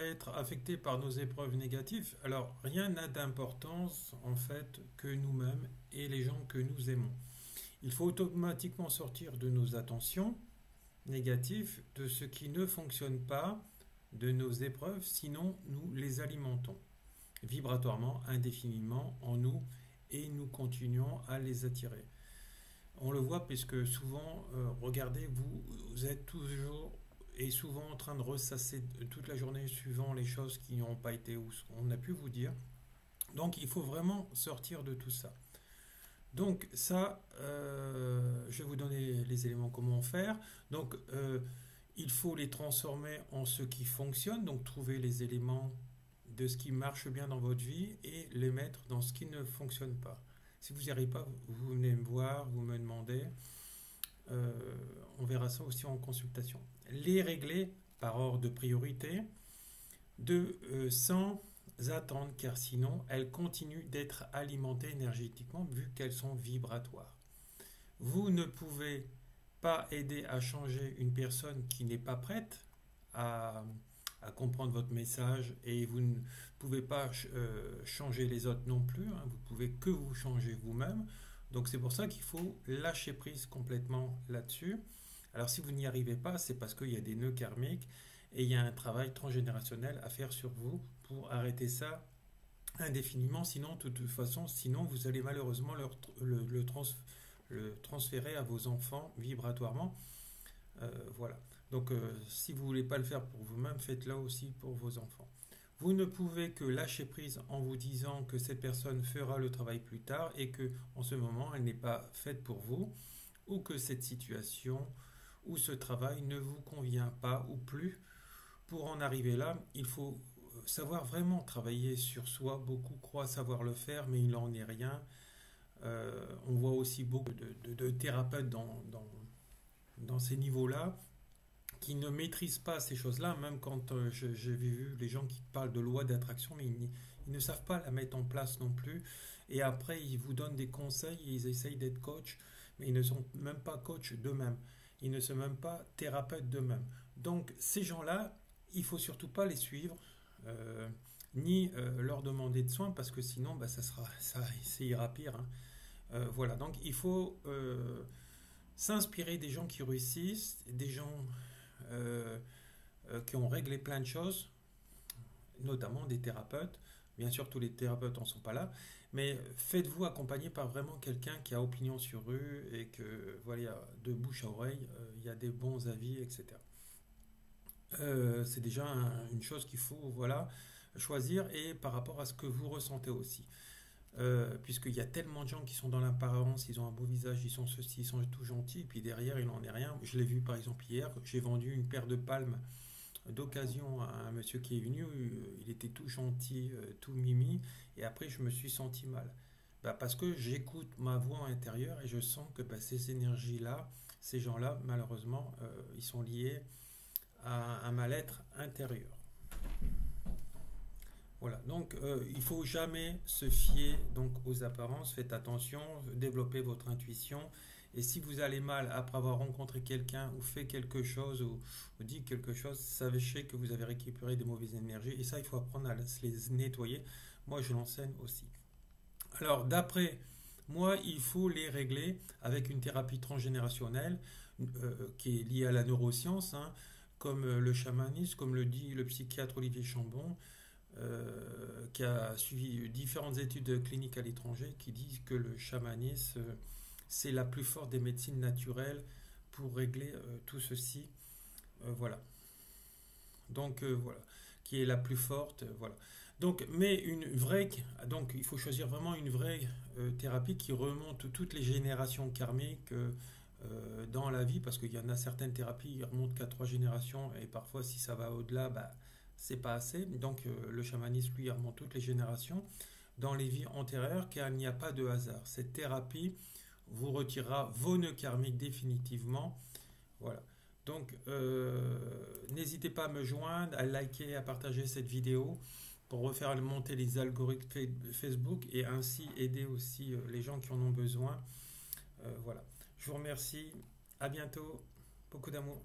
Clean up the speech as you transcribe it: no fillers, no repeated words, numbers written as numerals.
être affecté par nos épreuves négatives, alors rien n'a d'importance en fait que nous-mêmes et les gens que nous aimons. Il faut automatiquement sortir de nos attentions négatives, de ce qui ne fonctionne pas, de nos épreuves, sinon nous les alimentons vibratoirement, indéfiniment en nous et nous continuons à les attirer. On le voit puisque souvent, regardez, vous êtes toujours et souvent en train de ressasser toute la journée suivant les choses qui n'ont pas été où on a pu vous dire. Donc il faut vraiment sortir de tout ça. Donc ça, je vais vous donner les éléments comment faire. Donc il faut les transformer en ce qui fonctionne, donc trouver les éléments de ce qui marche bien dans votre vie et les mettre dans ce qui ne fonctionne pas. Si vous n'y arrivez pas, vous venez me voir, vous me demandez. On verra ça aussi en consultation. Les régler par ordre de priorité, sans attendre, car sinon elles continuent d'être alimentées énergétiquement vu qu'elles sont vibratoires. Vous ne pouvez pas aider à changer une personne qui n'est pas prête à comprendre votre message et vous ne pouvez pas changer les autres non plus, hein, vous pouvez que vous changer vous-même. Donc c'est pour ça qu'il faut lâcher prise complètement là-dessus. Alors si vous n'y arrivez pas, c'est parce qu'il y a des nœuds karmiques et il y a un travail transgénérationnel à faire sur vous pour arrêter ça indéfiniment. Sinon, de toute façon, sinon vous allez malheureusement le transférer à vos enfants vibratoirement. Voilà. Donc si vous ne voulez pas le faire pour vous-même, faites-le aussi pour vos enfants. Vous ne pouvez que lâcher prise en vous disant que cette personne fera le travail plus tard et que en ce moment elle n'est pas faite pour vous ou que cette situation ou ce travail ne vous convient pas ou plus. Pour en arriver là, il faut savoir vraiment travailler sur soi. Beaucoup croient savoir le faire, mais il n'en est rien. On voit aussi beaucoup de thérapeutes dans ces niveaux-là qui ne maîtrisent pas ces choses-là, même quand j'ai vu les gens qui parlent de loi d'attraction, mais ils ne savent pas la mettre en place non plus. Et après, ils vous donnent des conseils, et ils essayent d'être coach, mais ils ne sont même pas coach d'eux-mêmes. Ils ne sont même pas thérapeutes d'eux-mêmes. Donc, ces gens-là, il ne faut surtout pas les suivre, ni leur demander de soins, parce que sinon, ça ira pire. Hein. Voilà, donc il faut s'inspirer des gens qui réussissent, des gens qui ont réglé plein de choses, notamment des thérapeutes. Bien sûr, tous les thérapeutes n'en sont pas là, mais faites-vous accompagner par vraiment quelqu'un qui a opinion sur eux et que, voilà, de bouche à oreille, il y a des bons avis, etc. C'est déjà une chose qu'il faut, voilà, choisir et par rapport à ce que vous ressentez aussi. Puisqu'il y a tellement de gens qui sont dans l'apparence, ils ont un beau visage, ils sont ceci, ils sont tout gentils, et puis derrière, il n'en est rien. Je l'ai vu par exemple hier, j'ai vendu une paire de palmes d'occasion à un monsieur qui est venu, il était tout gentil, tout mimi, et après je me suis senti mal. Parce que j'écoute ma voix intérieure et je sens que ces énergies-là, ces gens-là, malheureusement, ils sont liés à un mal-être intérieur. Voilà, donc il ne faut jamais se fier donc, aux apparences, faites attention, développez votre intuition, et si vous allez mal après avoir rencontré quelqu'un ou fait quelque chose ou dit quelque chose, sachez que vous avez récupéré des mauvaises énergies, et ça il faut apprendre à se les nettoyer. Moi je l'enseigne aussi. Alors d'après moi, il faut les régler avec une thérapie transgénérationnelle qui est liée à la neuroscience, hein, comme le chamanisme, comme le dit le psychiatre Olivier Chambon, qui a suivi différentes études cliniques à l'étranger, qui disent que le chamanisme, c'est la plus forte des médecines naturelles pour régler tout ceci. Voilà. Donc voilà, qui est la plus forte. Voilà. Donc, mais donc il faut choisir vraiment une vraie thérapie qui remonte toutes les générations karmiques dans la vie, parce qu'il y en a certaines thérapies qui remontent qu'à 3 générations, et parfois si ça va au-delà, c'est pas assez. Donc le chamanisme, lui, remonte toutes les générations dans les vies antérieures, car il n'y a pas de hasard. Cette thérapie vous retirera vos nœuds karmiques définitivement. Voilà. Donc n'hésitez pas à me joindre, à liker, à partager cette vidéo pour refaire monter les algorithmes Facebook et ainsi aider aussi les gens qui en ont besoin. Voilà. Je vous remercie. À bientôt. Beaucoup d'amour.